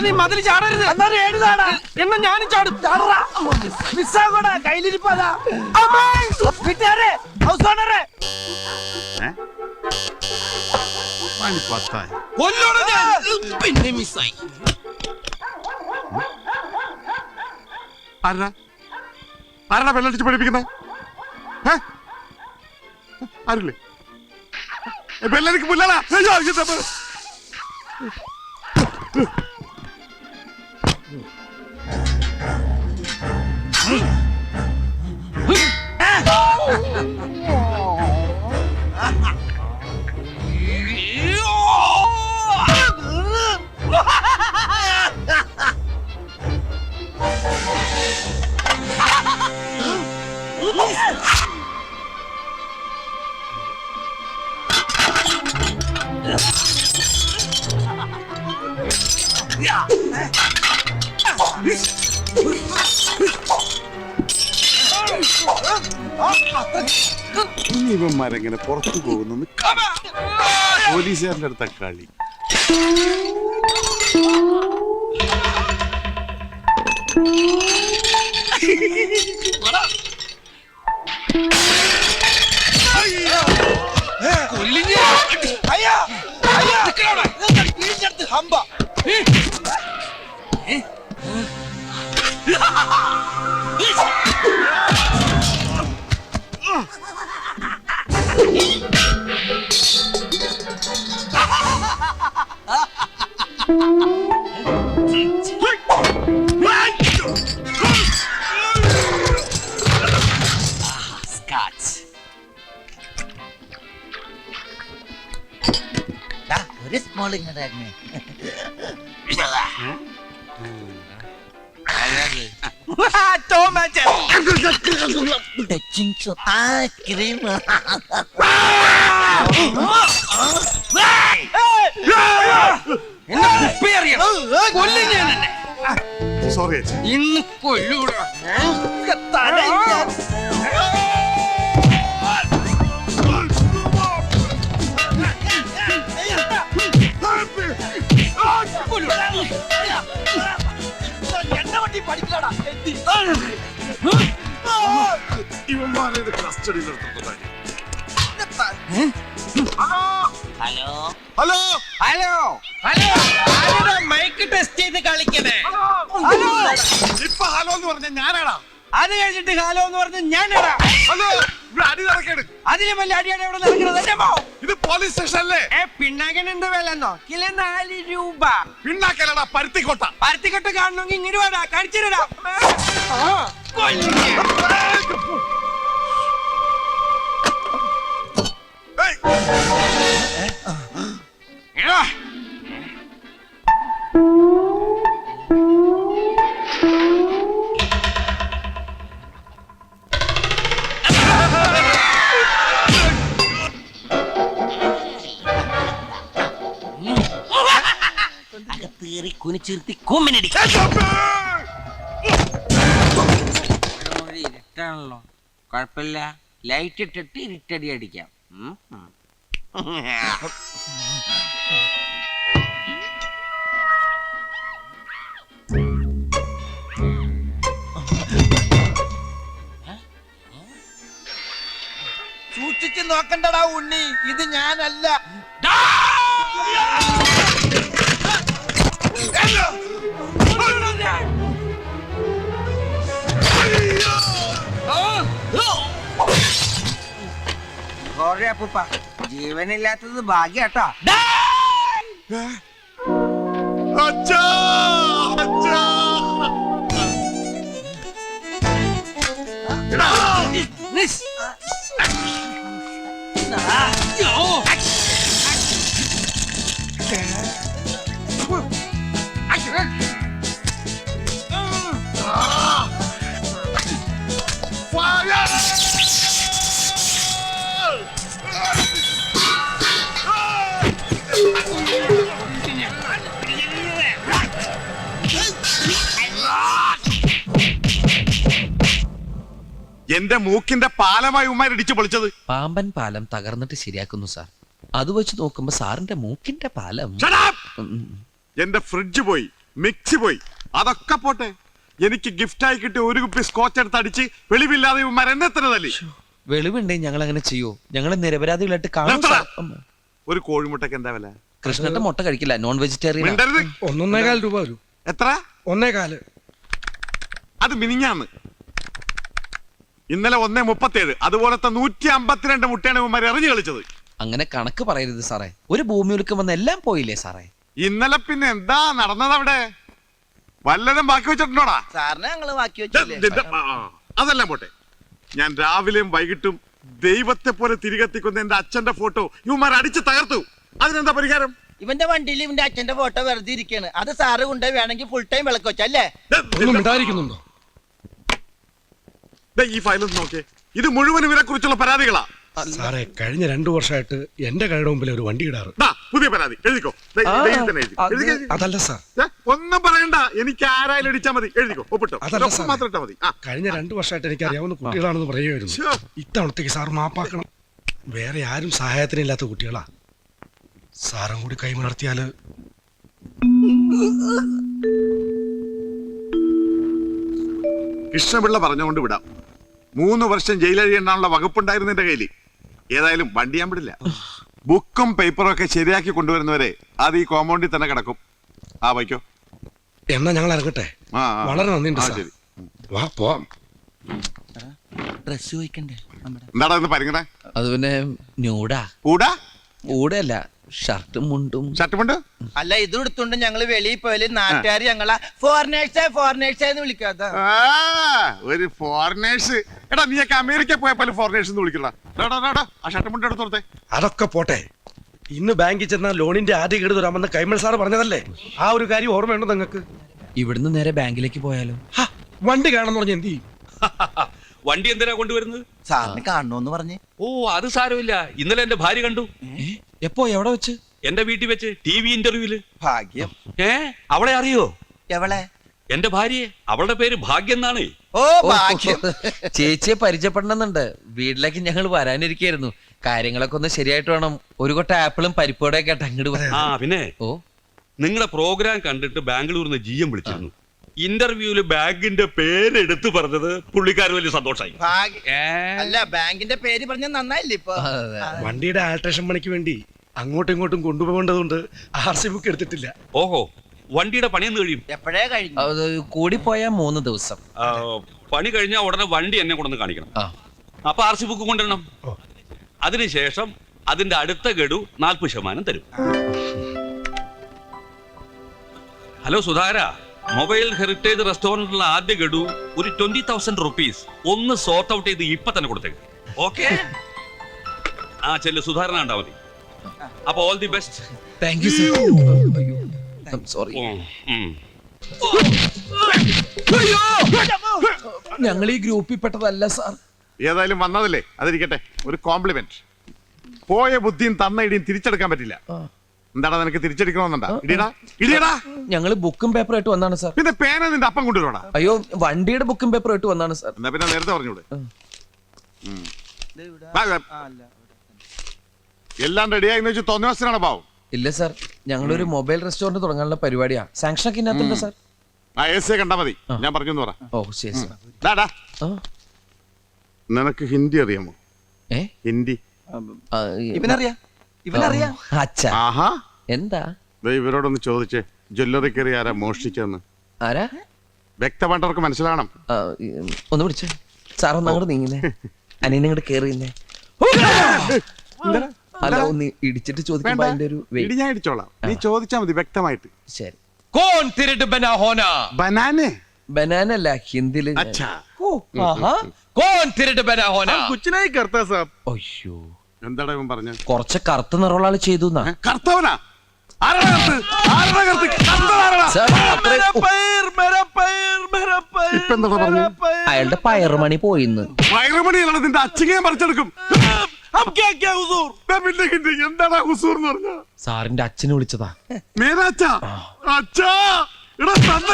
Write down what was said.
നീ മതിൽ ചാടരുത്. എന്നാ ഞാനും ചാടും. കയ്യിലിരിപ്പതാ പിന്നെ മിസ്സായി. ആരാ വെള്ളടിച്ച് പഠിപ്പിക്കുന്നത്? ആരില്ലേ? വെള്ളരിക്ക് പുല്ലാടാ. ഇവന്മാരെങ്ങനെ പുറത്തു പോകുന്നു? പോലീസുകാരുടെ അടുത്ത കളി. ഒരു സ്മോൾ ഇങ്ങനെ സോറി ഇന്ന് കൊല്ലൂടാ. ഇവന്മാരെ കസ്റ്റഡിയിൽ എടുത്തിട്ടുണ്ടായി. Hello hello hello hello mic test ചെയ്ത് കളിക്കണേ. ഇപ്പൊ ഹലോ എന്ന് പറഞ്ഞ ഞാനാടാ. അത് കഴിഞ്ഞിട്ട് ഹലോ എന്ന് പറഞ്ഞ ഞാനാടാ. ഹലോ ഇവിടെ അടി നടക്കേട്. അതിലും വലിയ അടിയാണ് ഇവിടെ നടക്കുന്നത്. ഇത് പോലീസ് സ്റ്റേഷൻ അല്ലേ? പിണ്ണാക്കൻ എന്ത് വിലന്നോ? കിലോ 4 രൂപ. പിണ്ണാക്കലടാ, പരുത്തിക്കോട്ട. പരുത്തിക്കൊട്ട കാണണമെങ്കിൽ ഇങ്ങനെ വേടാ, കഴിച്ചിടാ. കുനിച്ചിരുത്തി കൂമ്പിനടിക്കാം. ഇരുട്ടാണല്ലോ, കുഴപ്പമില്ല. ലൈറ്റ് ഇട്ടിട്ട് ഇരുട്ടടി അടിക്കാം. സൂക്ഷിച്ച് നോക്കണ്ടടാ ഉണ്ണി, ഇത് ഞാനല്ല. ജീവനില്ലാത്തത് ഭാഗ്യാട്ടോ. അച്ഛാ അച്ഛാ എന്റെ മൂക്കിന്റെ പാലമായി ഉമ്മാരിടിച്ചു പൊളിച്ചത്. പാമ്പൻ പാലം തകർന്നിട്ട് ശരിയാക്കുന്നു സാർ. അത് വെച്ച് നോക്കുമ്പോ സാറിന്റെ മൂക്കിന്റെ പാലം. Shut up! എന്റെ ഫ്രിഡ്ജ് പോയി, മിക്സി പോയി, അതൊക്കെ പോട്ടെ. എനിക്ക് ഗിഫ്റ്റ് ആയി കിട്ടിയ ഒരു കുപ്പി സ്കോച്ച് എടുത്ത് അടിച്ച് വെളിവില്ലാതെ ഇവന്മാർ എന്നെ തന്നെ തല്ലി. വെളിവുണ്ടെങ്കിൽ ഞങ്ങൾ അങ്ങനെ ചെയ്യോ? ഞങ്ങളെ നിരപരാധികളായിട്ട് കാണും. ഒരു കോഴിമുട്ടക്ക് എന്താ വില? കൃഷ്ണന്റെ മുട്ട കഴിക്കില്ല, നോൺ വെജിറ്റേറിയൻ. 1.25 രൂപ വരും. എത്ര? 1.25. അത് മിനിഞ്ഞാന്ന്. ഇന്നലെ 1.37. അതുപോലത്തെ 152 മുട്ടയാണ് ഇവന്മാർ എറിഞ്ഞു കളിച്ചത്. അങ്ങനെ കണക്ക് പറയരുത് സാറേ. ഒരു ഭൂമി ഉലുക്കം വന്ന് എല്ലാം പോയില്ലേ സാറേ? ഇന്നലെ പിന്നെ എന്താ നടന്നത് അവിടെ? വല്ലതും ബാക്കി വെച്ചിട്ടുണ്ടോടാ? സാറിനെ ഞങ്ങള് ബാക്കി വെച്ചില്ലേ? അതെല്ലാം പോട്ടെ. ഞാൻ രാവിലെയും വൈകിട്ടും ദൈവത്തെ പോലെ തിരികെത്തിക്കുന്ന എന്റെ അച്ഛന്റെ ഫോട്ടോ ഇവന്മാർ അടിച്ച് തകർത്തു. അതിനെന്താ പരിഹാരം? ഇവന്റെ വണ്ടിയിൽ ഇവന്റെ അച്ഛന്റെ ഫോട്ടോ വെറുതെ ഇരിക്കാണ്. അത് സാറ് കൊണ്ട് വേണമെങ്കിൽ ഫുൾ ടൈം വിളക്ക് വെച്ചല്ലേ? ഒന്നും മിണ്ടായിരിക്കുന്നുണ്ടോ? ഈ ഫയലൊന്ന് നോക്കിയേ. ഇത് മുഴുവൻ ഇവരെ കുറിച്ചുള്ള പരാതികളാ. സാറേ, കഴിഞ്ഞ 2 വർഷമായിട്ട് എന്റെ കടയുടെ മുമ്പിൽ ഒരു വണ്ടി ഇടാറ്. പുതിയ പരാതി എഴുതിക്കോ. അതല്ല സാർ, ഒന്നും പറയണ്ട. എനിക്ക് ആരായാലും അടിച്ചാ മതി. എഴുതിക്കോ, ഒപ്പിട്ടോ. അതല്ല സാർ, മാത്രം ഇട്ടാ മതി. കഴിഞ്ഞ 2 വർഷമായിട്ട് എനിക്ക് അറിയാവുന്ന കുട്ടികളാണെന്ന് പറയുമായിരുന്നു. ഇത്തവണത്തേക്ക് സാർ മാപ്പാക്കണം. വേറെ ആരും സഹായത്തിനില്ലാത്ത കുട്ടികളാ. സാറും കൂടി കൈമലർത്തിയാല്. കൃഷ്ണപിള്ള പറഞ്ഞുകൊണ്ട് വിടാം. 3 വർഷം ജയിലഴിയണ്ടാനുള്ള വകുപ്പുണ്ടായിരുന്നു എന്റെ കയ്യിൽ. ഏതായാലും വണ്ടി ഞാൻ വിടില്ല. ബുക്കും പേപ്പറും ഒക്കെ ശരിയാക്കി കൊണ്ടുവരുന്നവരെ അത് ഈ കോമ്പൗണ്ടിൽ തന്നെ കിടക്കും. വയ്ക്കോ. എന്നാ ഞങ്ങൾ ഇറങ്ങട്ടെ. വളരെ നന്ദിയുണ്ട് സാർ. ശരി, വാ പോവാം. ഡ്രസ് ചോദിക്കണ്ടേ? എന്താടാ ഇന്ന് പരിങ്ങണേ? അത് പിന്നെ ന്യൂഡാ. കൂടാ കൂടെയല്ല, ഷർട്ടും മുണ്ടും. ഷർട്ടുമുണ്ട്. അല്ല, ഇത് എടുത്തോണ്ട് ഞങ്ങള് വെളിയിൽ പോയാല് നാട്ടുകാർ ഞങ്ങളെ ഫോറിനേഴ്സ് എന്ന് വിളിക്കാത്ത. ഒരു ഫോറിനേഴ്സ്. എടാ, നീയൊക്കെ അമേരിക്ക പോയപ്പോൾ ഫോറിനേഴ്സ് എന്ന് വിളിക്കടാ. ആ ഷർട്ടുമുണ്ട് എടുത്തോളത്തെ. അതൊക്കെ പോട്ടെ. ഇന്ന് ബാങ്കിൽ ചെന്നാൽ ലോണിന്റെ ആദ്യ ഗഡു തരാമെന്ന് കൈമൾ സാർ പറഞ്ഞതല്ലേ? ആ ഒരു കാര്യം ഓർമ്മയുണ്ടോ നിങ്ങൾക്ക്? ഇവിടുന്ന് നേരെ ബാങ്കിലേക്ക് പോയാലോ? വണ്ടി കാണാന്ന് പറഞ്ഞ എന്ത് ചെയ്യും? വണ്ടി എന്തിനാ കൊണ്ടുവരുന്നത്? സാറിന് കാണണോന്ന് പറഞ്ഞ്. ഓ, അത് സാരമില്ല. ഇന്നലെ എന്റെ ഭാര്യ കണ്ടു. എപ്പോ? എവിടെ വെച്ച്? എന്റെ വീട്ടിൽ വെച്ച്, TV ഇന്റർവ്യൂല്. ഭാഗ്യം. അവളെ അറിയോ? എവളെ? എന്റെ ഭാര്യയെ. അവളുടെ പേര് ഭാഗ്യം എന്നാണ്. ഓ, ഭാഗ്യം. ചേച്ചിയെ പരിചയപ്പെടണമെന്നുണ്ട്. വീട്ടിലേക്ക് ഞങ്ങൾ വരാനിരിക്കായിരുന്നു. കാര്യങ്ങളൊക്കെ ഒന്ന് ശരിയായിട്ട് വേണം. ഒരു കൊട്ട ആപ്പിളും പരിപ്പോടെ കേട്ട് അങ്ങോട്ട് പറയാം. പിന്നെ ഓ, നിങ്ങളുടെ പ്രോഗ്രാം കണ്ടിട്ട് ബാംഗ്ലൂരിൽ നിന്ന് GM വിളിച്ചിരുന്നു. ഇന്റർവ്യൂല് ബാങ്കിന്റെ പേര് എടുത്തു പറഞ്ഞത് പുള്ളിക്കാർ വലിയ സന്തോഷമായി. അല്ല, ബാങ്കിന്റെ പേര് പറഞ്ഞ നന്നായില്ലേ ഇപ്പൊ? വണ്ടിയുടെ ആൾട്രേഷൻ പണിക്ക് വേണ്ടി അങ്ങോട്ടും ഇങ്ങോട്ടും കൊണ്ടുപോകേണ്ടതുകൊണ്ട് RC ബുക്ക് എടുത്തിട്ടില്ല. ഓഹോ, വണ്ടിയുടെ പണിയെന്ന് കഴിയും? എപ്പോഴേ കഴിഞ്ഞു? കൂടിപ്പോയാ 3 ദിവസം. പണി കഴിഞ്ഞാൽ ഉടനെ വണ്ടി എന്നെ കൊണ്ടൊന്ന് കാണിക്കണം. അപ്പൊ RC ബുക്ക് കൊണ്ടുവരണം. അതിനുശേഷം അതിന്റെ അടുത്ത ഗഡു 40% തരും. ഹലോ സുധാര, മൊബൈൽ ഹെറിറ്റേജ് റെസ്റ്റോറന്റിലുള്ള ആദ്യ ഗഡു ഒരു 20,000 റുപ്പീസ് ഒന്ന് സോർട്ട് ഔട്ട് ചെയ്ത് ഇപ്പൊ തന്നെ കൊടുത്തേക്ക്. ഓക്കെ? ചെല്ലു, സുധാരണ ഉണ്ടാ മതി. അപ്പൊ all the best. Thank you sir. Sorry. ഞങ്ങൾ ഈ ഗ്രൂപ്പിൽ പെട്ടതല്ല സാർ. ഏതായാലും വന്നതല്ലേ, അതിരിക്കട്ടെ. ഒരു കോംപ്ലിമെന്റ്. പോയ ബുദ്ധിയും തന്ന ഇടിയും തിരിച്ചെടുക്കാൻ പറ്റില്ല. എന്താടാ, നിനക്ക് തിരിച്ചെടുക്കണമെന്നുണ്ടാ? ഇടിയടാ. ഞങ്ങള് ബുക്കും പേപ്പറും ആയിട്ട് വന്നാണ് സാർ. പിന്നെ പേന നിന്റെ അപ്പം കൊണ്ടുവരണ? അയ്യോ, വണ്ടിയുടെ ബുക്കും പേപ്പറും ആയിട്ട് വന്നാണ് സാർ. എന്നാ പിന്നെ നേരത്തെ പറഞ്ഞൂടെ? എല്ലാം റെഡിയായി വെച്ച് തോന്നിവാസനാണ് പാവം. ഇല്ല സാർ, ഞങ്ങളൊരു മൊബൈൽ റെസ്റ്റോറന്റ് തുടങ്ങാനുള്ള പരിപാടിയാ. സാങ്ഷൻ ഒക്കെ ഇന്നത്തുണ്ട് സാർ. AC കണ്ടാ മതി, ഞാൻ പറഞ്ഞു പറ. ഓ ശരി സാർ. നിനക്ക് ഹിന്ദി അറിയാമോ? ഹിന്ദി ഇവനറിയാ? ഇവനറിയാം. അച്ഛാ, ആഹാ. എന്താ? ഇവരോടൊന്ന് ചോദിച്ചേ, ജ്വല്ലറി കയറി ആരാ മോഷ്ടിച്ചെന്ന്. ആരാ? വ്യക്തമായിട്ടവർക്ക് മനസ്സിലാവണം. ഒന്ന് വിളിച്ചേ സാർ. ഒന്ന് അങ്ങോട്ട് നീങ്ങില്ലേ, അനിയനെ ഇങ്ങോട്ട് കേറിയില്ലേ. അല്ല, ഒന്ന് ഇടിച്ചിട്ട് ചോദിക്കുമ്പോ അതിന്റെ ഒരു ഇടി ഞാൻ ഇടിച്ചോളാം. നീ ചോദിച്ചാ മതി വ്യക്തമായിട്ട്. ശരി. കോൺ തിരട്ട് ബനാഹോന. ബനാനെ? ബനാനല്ല, ഹിന്ദിയില്. കോൺ തിരട്ട് ബനാഹോന. കുച്ചിനായി കർത്താ സാബ്. അയ്യോ, എന്താടാ ഇവൻ പറഞ്ഞ? കുറച്ച് കറുത്ത നിറമുള്ള ആള് ചെയ്തു. കർത്തവനാ? അയാളുടെ പയറുമണി പോയിന്ന്. പയറുമണിയാണ് നിന്റെ അച്ഛനെ പറിച്ചെടുക്കും. എന്താടാ ഹുസൂർ എന്ന് പറഞ്ഞ? സാറിന്റെ അച്ഛനെ വിളിച്ചതാ. മേരാച്ചാ? അച്ഛാ, എടാ തന്നെ